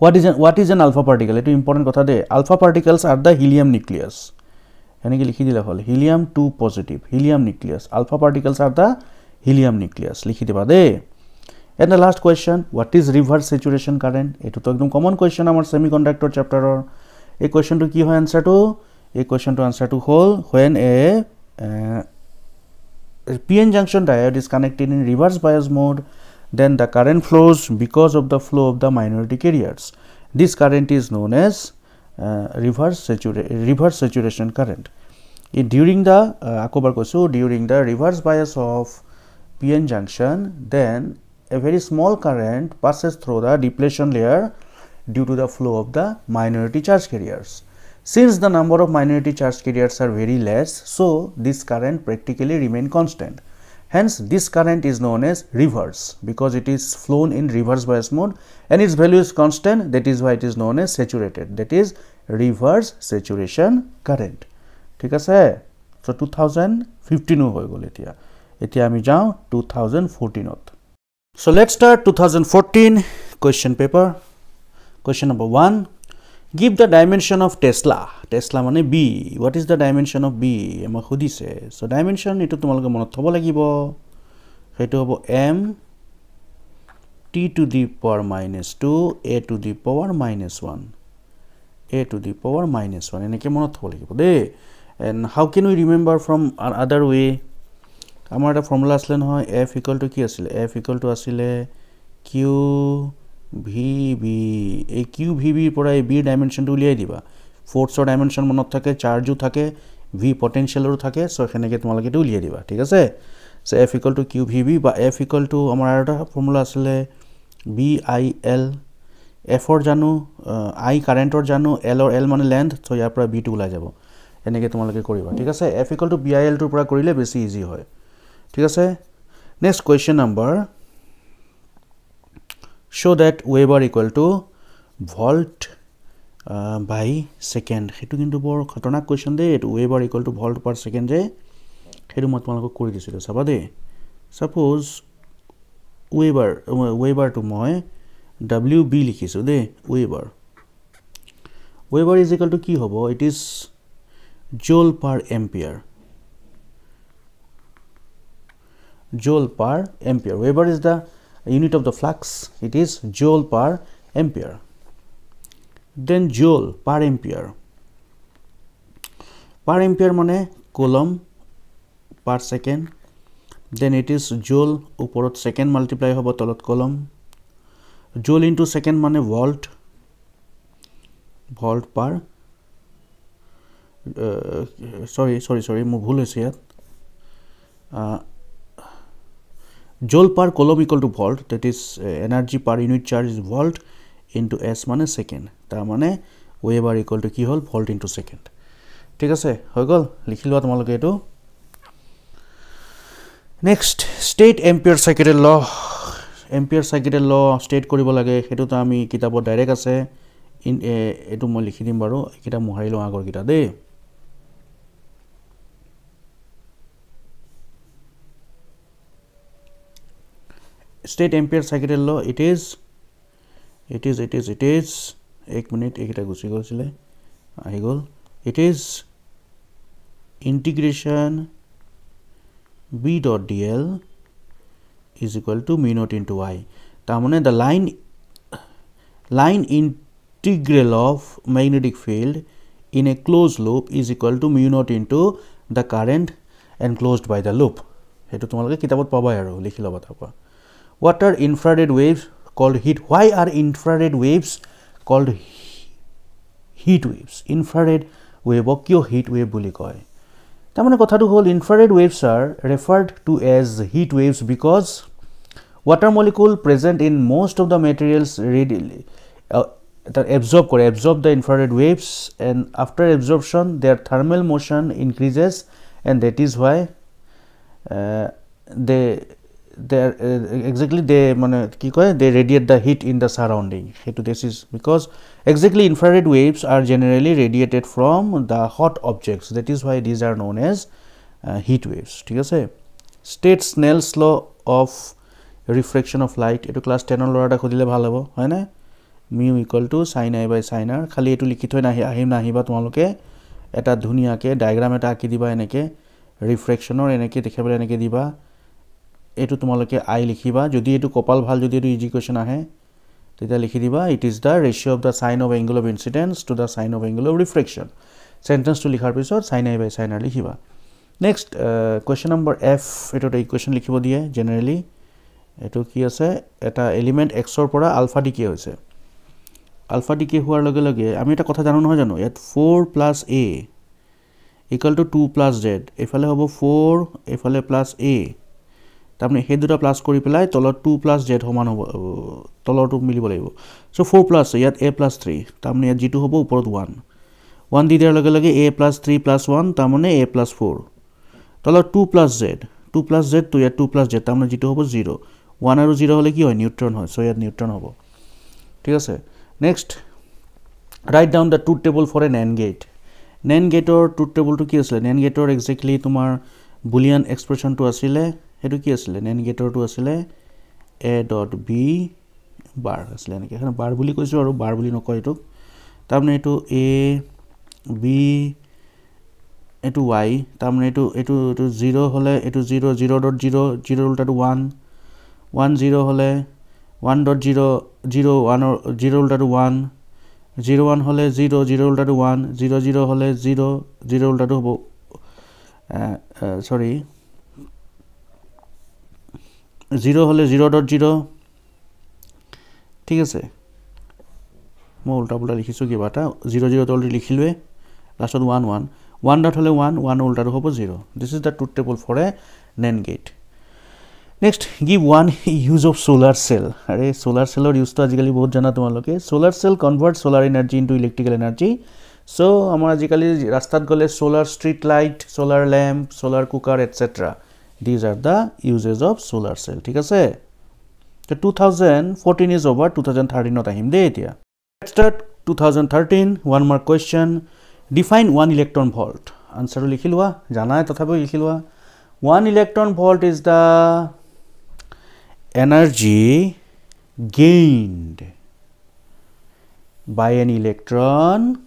What is an alpha particle? It is important kotha de. Alpha particles are the helium nucleus. Yani ki likhi dile hol helium 2 positive, helium nucleus. Alpha particles are the helium nucleus. Likhi diba de. And the last question, what is reverse saturation current? Etu to ekdom common question amar semiconductor chapter or a question to ki hoy answer to answer to hole when a PN junction diode is connected in reverse bias mode, then the current flows because of the flow of the minority carriers. This current is known as reverse saturation current. During the during the reverse bias of PN junction, then a very small current passes through the depletion layer due to the flow of the minority charge carriers. Since the number of minority charge carriers are very less, so this current practically remain constant. Hence, this current is known as reverse because it is flown in reverse bias mode and its value is constant. That is why it is known as saturated. That is reverse saturation current. ঠিক আছে? So 2015 হৈ গল এতিয়া। এতিয়া আমি যাও 2014 ত। So let's start 2014 question paper. Question number 1. Give the dimension of Tesla. Tesla মানে B. What is the dimension of B? আমাক খুদিছে। So dimension এটো তোমালোকে মনত থব লাগিব। হেতু হ'ব m t to the power minus 2 a to the power minus 1. a to the power minus 1 এনেকে মনত থব লাগিব দে। And how can we remember from other way? আমাৰ এটা ফৰ্মুলা আছিল নহয় f equal to কি আছিল? f equal to আছিল q vb এই q vb পৰা এই b ডাইমেনশনটো উলিয়াই দিবা। ফোৰ্সৰ ডাইমেনশন মনত থাকে, চাৰ্জও থাকে, v পটেনশিয়ালৰো থাকে, সো এখানেকে তোমালোকে এটা উলিয়াই দিবা, ঠিক আছে? So f equal to q vb বা f equal to আমাৰ এটা ফৰ্মুলা আছিল bil f ৰ জানো i কাৰেন্টৰ জানো l or l মানে লেন্থ, সো ইয়াৰ পৰা b টো ওলাই যাব। এনেকে তোমালোকে কৰিবা, ঠিক আছে? f equal to bil টোৰ পৰা কৰিলে বেছি ইজি হয়, ঠিক আছে? Next question number, show that Weber equal to volt by second. হেতু কিন্তু বৰ খতৰনাক কোৱেশ্চন দে। এটো Weber equal to volt per second যে হেতু মই তোমালোকক কৰি দিছিলো, চাবা দে। সাপোজ Weber to মই WB লিখিছো দে। Weber is equal to কি হ'ব? It is joule per ampere. Joule per ampere. Weber is the unit of the flux. It is joule per ampere. Then joule per ampere. Per ampere মানে coulomb per second. Then it is joule ওপৰত second multiply হ'ব তলত coulomb. Joule into second মানে volt. Volt per sorry মোৰ ভুল হৈছে ইয়াত। Joule per coulomb equal to volt, that is energy per unit charge is volt into s মানে second. তাৰ মানে Weber equal to কি হল? Volt into second. ঠিক আছে, হৈ গল, লিখি লোৱা তোমালোকে এটো। Next, state ampere circuital law. Ampere circuital law state কৰিব লাগে, হেতু তো আমি কিতাপত ডাইৰেক্ট আছে। এটো মই লিখি দিম বাৰু, কিতাপ মোহাৰি লওঁ আগৰ কিটা দে। State ampere circuital law, it is एक मिनिट एकटा गुছি গৈছিলে আহি গল। It is integration b dot dl is equal to mu naught into I. তার মানে the line integral of magnetic field in a closed loop is equal to mu naught into the current enclosed by the loop. হেতু তোমালোকে কিতাপত পাবাই আৰু লিখি লবা তাৰপৰা। What are infrared waves called heat? Why are infrared waves called heat waves? Infrared wave কিয় heat wave বুলি কয়? তাৰ মানে কথাটো হ'ল infrared waves are referred to as heat waves because water molecule present in most of the materials readily that absorb the infrared waves, and after absorption their thermal motion increases, and that is why they radiate the heat in the surrounding. This is because exactly infrared waves are generally radiated from the hot objects. That is why these are known as heat waves. ঠিক আছে? State Snell's law of refraction of light. এটো class 10 এর লৰাটা খুদিলে ভাল হ'ব, হয় না? mu equal to sin I by sin r. খালি এটো লিখি থৈ নাহিবা তোমালোকে এটা ধুনিয়াকে ডায়াগ্রাম এটা আঁকি দিবা এনেকে ৰিফ্ৰেকশনৰ এনেকে দেখাবলৈ এনেকে দিবা এটো তোমালোকে I লিখিবা যদি এটো কপাল ভাল যদি এটো ইজি কোৱেশ্চন আহে তেতিয়া লিখি দিবা it is the ratio of the sine of angle of incidence to the sine of angle of reflection sentence টু লিখাৰ পিছত sin I by sin R লিখিবা নেক্সট কোৱেশ্চন নম্বৰ F এটো ইকুৱেশ্চন লিখিব দিয়ে জেনাৰেলি এটো কি আছে এটা এলিমেন্ট x ৰ পৰা আলফা ডিকে হৈছে আলফা ডিকে হোৱাৰ লগে লগে আমি এটা কথা জানো নহয় জানো ইয়াত 4 plus a equal to 2 plus z এফালে হ'ব 4 এফালে plus a তাৰমানে হে দুটা প্লাস কৰি পেলাই তলত 2 plus z সমান হ'ব তলৰটো মিলিব লাগিব সো 4 plus ইয়াত a plus 3 তাৰমানে ইয়াত g2 হ'ব ওপৰত 1 1 দি দিয়াৰ লগে লগে a plus 3 plus 1 তাৰমানে a plus 4 তলত 2 plus z 2 plus z তো ইয়াত 2 plus z তাৰমানে g2 হ'ব 0 1 আৰু 0 হলে কি হয় নিউট্ৰন হয় সো ইয়াত নিউট্ৰন হ'ব ঠিক আছে next write down the truth table for an AND gate NAND gate or truth table to কি আছিল NAND gate or exactly তোমাৰ boolean expression to আছিলে হেতু কি আছিল NAND gate or to আছিলে a dot b bar আছিলে নেকি এখানে bar বুলি কৈছো আৰু bar বুলি নকয় এটো তাৰমানে এটো a b এটো y তাৰমানে এটো 0 হলে এটো 0 0.0 0 উল্টাটো 1 1 0 হলে 1.0 0 1 0 উল্টাটো 1 0 1 হলে 0 0 উল্টাটো 1 0 0 হলে 0 0 উল্টাটো হ'ব সরি 0 হলে 0.0 ঠিক আছে মই উল্টা পুল্টা লিখিছো কিবাটা 0 0 অলৰেডি লিখিলৱে লাষ্টত 1 1 1 dot হলে 1 1 উল্টাটো হ'ব 0 this is the truth table for a NAND gate next give one use of solar cell are solar cell or use to ajikali bahut jana tumaloke solar cell converts solar energy into electrical energy so amar ajikali rastat gole solar street light solar lamp solar cooker etc these are the uses of solar cell ঠিক আছে the 2014 is over 2013 ot ahim de etia let's start 2013 one more question define one electron volt answer likhilwa janai tothabi likhilwa one electron volt is the energy gained by an electron.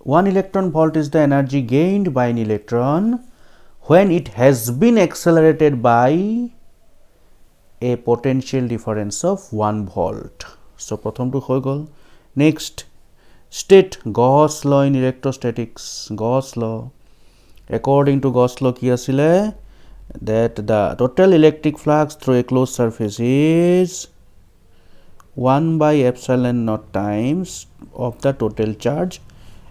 One electron volt is the energy gained by an electron when it has been accelerated by a potential difference of 1 volt. So, prothom to hoy gol. Next, state Gauss law in electrostatics. Gauss law. According to Gauss law, ki asile that the total electric flux through a closed surface is 1 by epsilon naught times of the total charge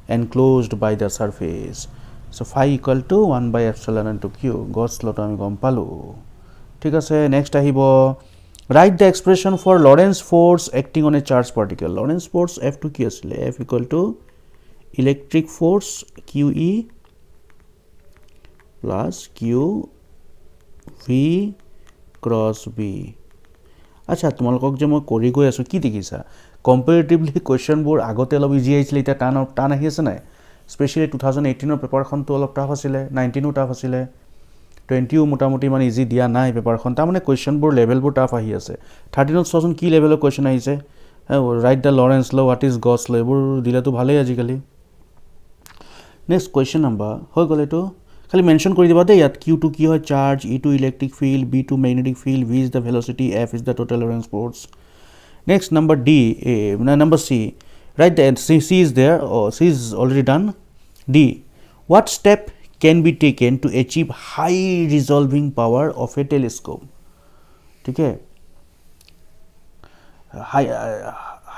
enclosed by the surface. So, phi equal to 1 by epsilon into q. Gauss law to ami gom palu. Thik ase next ahibo write the expression for Lorentz force acting on a charged particle. Lorentz force F to q asile F equal to electric force QE plus Q V cross B. আচ্ছা তোমালোকক যে মই কৰি গৈ আছো কি দেখিছা কম্পাৰেটিভলি question বোৰ আগতে অলপ ইজি আহিছিল এটা টান আহি আছে নাই স্পেশালি 2018 ৰ পেপাৰখন তো অলপ টাফ আছিল 19 ও টাফ আছিল 20 ও মোটামুটি মানে ইজি দিয়া নাই পেপাৰখন তা মানে কোৱেশ্চন বোৰ লেভেল বোৰ টাফ আহি আছে 13 ত সচন কি লেভেলৰ কোৱেশ্চন আহিছে ৰাইট দা লৰেন্স ল হোৱাট ইজ গস ল এবোৰ দিলে তো ভালেই আজিকালি নেক্সট কোৱেশ্চন নাম্বাৰ হৈ গলে তো খালি মেনশন কৰি দিবা দে ইয়াত q2 কি হয় charge e2 electric field b2 magnetic field v is the velocity f is the total Lorentz force next number d number c right the c is there or c is already done d what step can be taken to achieve high resolving power of a telescope ठीक है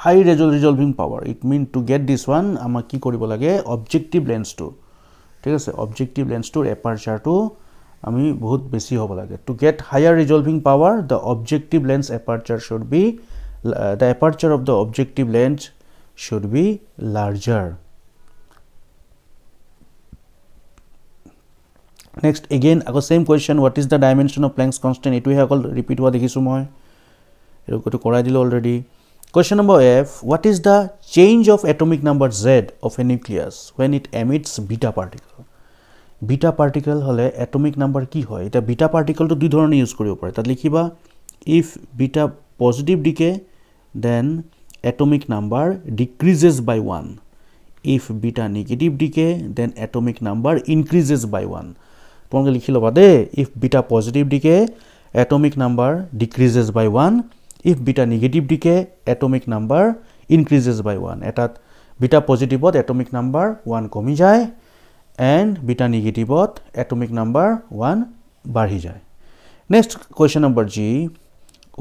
high resolving power it mean to get this one ama ki koribo lage objective lens to ঠিক আছে objective lens to aperture to ami bahut beshi hobo lage to get higher resolving power the objective lens aperture should be the aperture of the objective lens should be larger next again ago same question what is the dimension of Planck's constant etu he akol repeat hua dekhisu moi eto to korai dilo already question number f what is the change of atomic number z of a nucleus when it emits beta particle hole atomic number ki hoy eta beta particle to dui dhorone use koribo pare tat likhiba if beta positive decay then atomic number decreases by 1 if beta negative decay then atomic number increases by 1 তোমালোকে লিখি লবা দে if beta positive decay atomic number decreases by 1 if beta negative decay atomic number increases by 1 এটাত beta positive ত atomic number 1 কমি যায় and beta negative to atomic number 1 বাঢ়ি যায় next question number G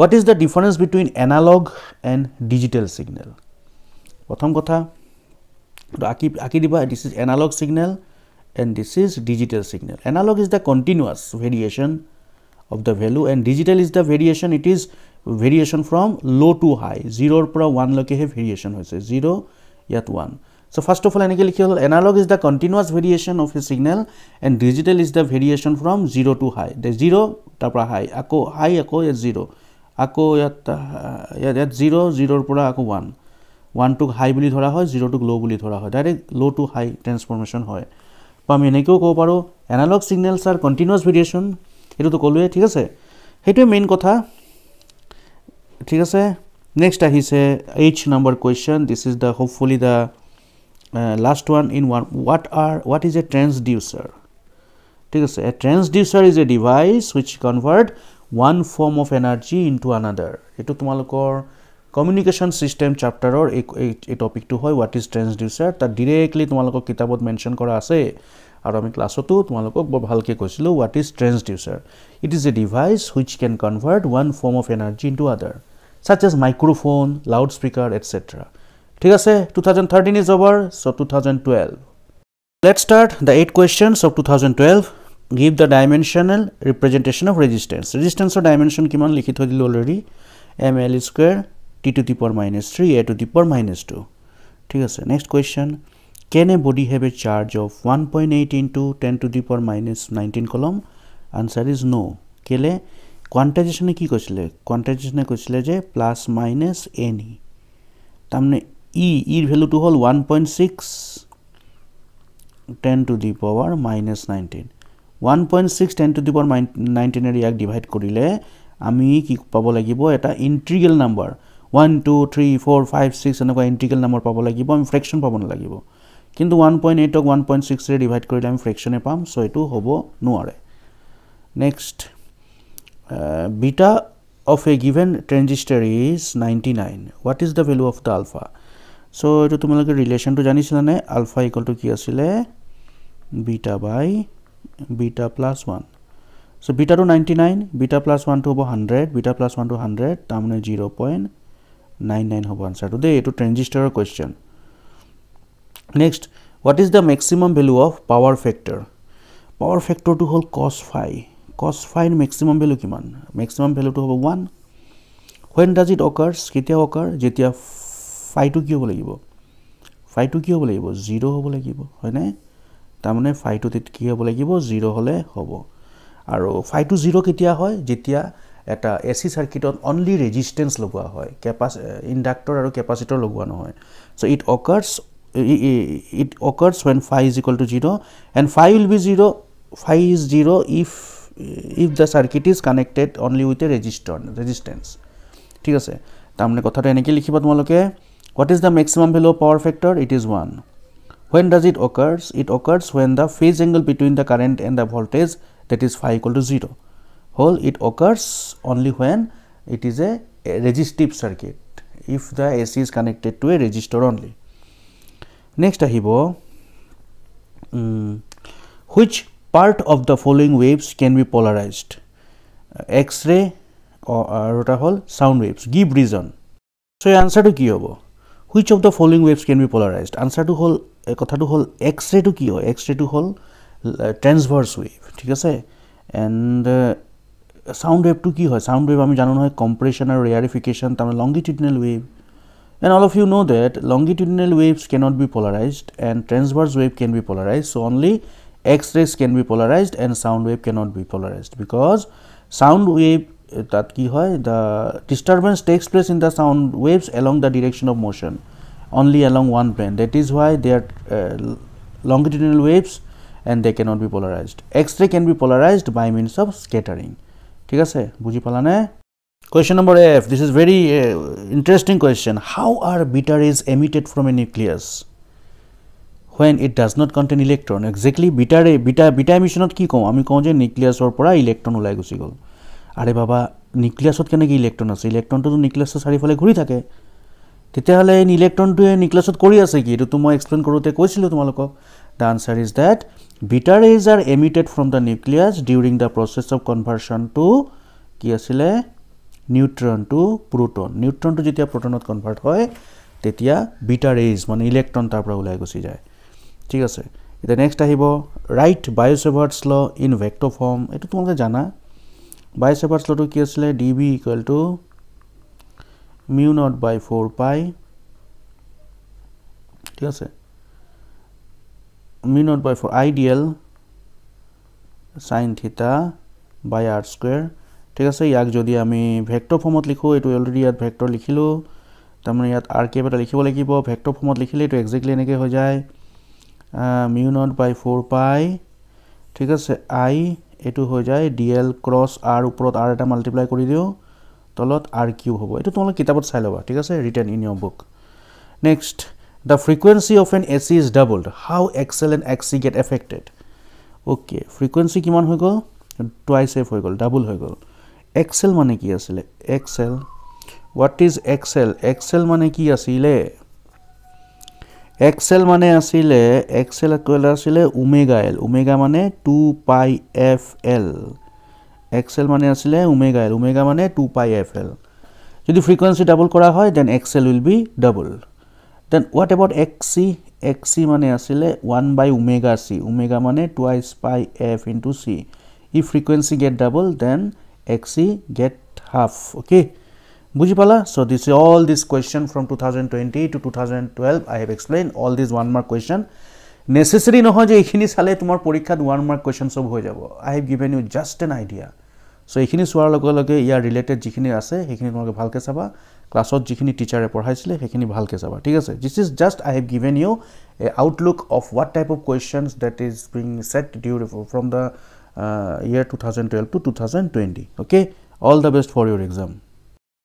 what is the difference between analog and digital signal প্রথম কথা আকি দিবা this is analog signal and this is digital signal analog is the continuous variation of the value and digital is the variation it is variation from low to high 0 পৰা 1 লৈকে হে variation হৈছে 0 yat 1 so first of all এনেকে লিখি হল analog is the continuous variation of a signal and digital is the variation from 0 to high the 0 তাৰ পৰা high আকৌ high আকৌ yat 0 আকৌ yat 0 0 পৰা আকৌ 1 1 to high বুলি ধৰা হয় 0 to low বুলি ধৰা হয় direct low to high transformation হয় আমি এনেকেও কব পাৰো analog signals are continuous variation এটো তো কলুৱে ঠিক আছে হেটো মেইন কথা ঠিক আছে next আহিছে H number question this is the hopefully the last one in one what is a transducer ঠিক আছে a transducer is a device which convert one form of energy into another এটো তোমালোকৰ communication system chapter or a topic to hoy what is transducer ta directly tumalok kitabot mention kora ase aru ami class otu tumalok bhalke koisilo what is transducer it is a device which can convert one form of energy into other such as microphone loudspeaker etc ঠিক আছে 2013 is over so 2012 let's start the 8 questions of 2012 give the dimensional representation of resistance or dimension kiman likhi thoi dilo already ml square t to the power minus 3 a to the power minus 2 ঠিক আছে next question can a body have a charge of 1.8 into 10 to the power minus 19 coulomb answer is no kele quantization কি কৈছিলে quantization কৈছিলে যে plus minus ne তামনে এর value two hall 1.6 10 to the power minus 19 1.6 10 to the power 19 এর ইয়াক divide করিলে আমি কি পাব লাগিব এটা ইন্টিগ্রাল নাম্বার 1 2 3 4 5 6 এনেকুৱা ইন্টিগ্ৰাল নাম্বাৰ পাব লাগিব আমি ফ্ৰ্যাকশন পাব না লাগিব কিন্তু 1.8 ক 1.6 ৰে ডিভাইড কৰিলে আমি ফ্ৰ্যাকশনে পাম সো এটো হ'ব নোৱাৰে next beta of a given transistor is 99 what is the value of the alpha so এটো তোমালোকে রিলেশন তো জানিছিলা নে alpha equal to কি আছিল beta by beta plus 1 so beta to 99 beta plus 1 to 100 beta plus 1 to 100 tamne 0.99 hobo answer to the eto transistor question next what is the maximum value of power factor to hol cos phi maximum value kiman maximum value to hobo 1 when does it occurs ketia occur jetia phi to ki hobo lagibo 0 hobo lagibo hoy na tamne phi to ki hobo lagibo 0 hole hobo আৰু 5 to 0 কেতিয়া হয় যেতিয়া এটা AC সাৰ্কিটত only ৰেজিস্ট্যান্স লগোৱা হয় ইন্ডাক্টৰ আৰু ক্যাপাসিটৰ লগোৱা নহয় so it occurs when phi is equal to 0 and phi will be 0 phi is 0 if the circuit is connected only with a resistance ঠিক আছে তামনে কথাটা এনেকে লিখিবা তোমালোকে what is the maximum value of power factor it is 1 when does it occurs it occurs when the phase angle between the current and the voltage that is phi equal to 0 whole it occurs only when it is a resistive circuit if the AC is connected to a resistor only next ahibo which part of the following waves can be polarized x-ray or whole sound waves give reason so answer to ki hobo which of the following waves can be polarized answer to whole kotha to whole x-ray to ki hoy x-ray to whole transverse wave ঠিক আছে and sound wave to ki hoy sound wave ami janu hoy compression or rarefication tam longitudinal wave and all of you know that longitudinal waves cannot be polarized and transverse wave can be polarized so only x-rays can be polarized and sound wave cannot be polarized because sound wave that ki hoy the disturbance takes place in the sound waves along the direction of motion only along one plane that is why they are longitudinal waves and they cannot be polarized x-ray can be polarized by means of scattering ঠিক আছে বুঝি পালা না question number F this is very interesting question how are beta rays emitted from a nucleus when it does not contain electron exactly beta emission ki kom ami kon je nucleus or pora electron ulai gusi gol are baba nucleus ot kene ki electron ase electron to nucleus er sari phale ঘুরি থাকে তেতিয়াহলে এই electron two নিউক্লিয়াছত কৰি আছে কি এটো তো মই এক্সপ্লেইন কৰোতে কৈছিলো তোমালোকক the answer is that beta rays are emitted from the nucleus during the process of conversion to কি আছিল neutron to proton neutron to যেতিয়া protonত কনভার্ট হয় তেতিয়া beta rays মানে ইলেক্ট্রন তাৰ পৰা ওলাই গুছি যায় ঠিক আছে এটা নেক্সট আহিব right বায়োসেভার্টস law in vector form এটো তোমালোকে জানা বায়োসেভার্টস ল তো কি আছিল dB mu naught by 4 pi ঠিক আছে mu naught by 4 ideal sin theta by r square ঠিক আছে ইয়াক যদি আমি ভেক্টর ফর্মত লিখো এটো অলরেডি ইয়াত ভেক্টর লিখিলো তারমানে ইয়াত r ক্যাপিটাল লিখিব লাগিব ভেক্টর ফর্মত লিখিলে এটো এক্স্যাক্টলি এনেকে হৈ যায় mu naught by 4 pi ঠিক আছে i এটো হৈ যায় dl cross r উপৰত r এটা মাল্টিপ্লাই কৰি দিও তলত r কিউব হ'ব এটো তোমালোক কিতাপত চাই লবা ঠিক আছে written in your book next the frequency of an AC is doubled how XL and XC get affected okay frequency কিমান হৈ গল twice f হৈ গল ডাবল হৈ গল XL মানে কি আছিল XL what is XL XL মানে কি আছিল XL মানে আছিল XL ইকুয়াল আছিল ওমেগা L ওমেগা মানে 2 pi FL XL মানে আছিল ওমেগা L ওমেগা মানে 2 pi FL যদি frequency ডাবল করা হয় then XL will be doubled then what about XC XC মানে আসলে 1 by omega c omega মানে twice pi f into c if frequency get double then XC get half okay বুঝি পালা so this is all this question from 2020 to 2012 I have explained all these 1 mark question necessary নহয় যে এখিনি সালে তোমার পরীক্ষাত 1 mark question সব হৈ যাব I have given you just an idea so এখিনি সোৱাৰ লগে লগে ইয়াৰ ৰিলেটেড যিখিনি আছে হেখিনি তোমাক ভালকে চাবা ক্লাছত যিখিনি টিচাৰে পঢ়াইছিলে হেখিনি ভালকে চাবা ঠিক আছে this is just I have given you a outlook of what type of questions that is being set during from the year 2012 to 2020 okay all the best for your exam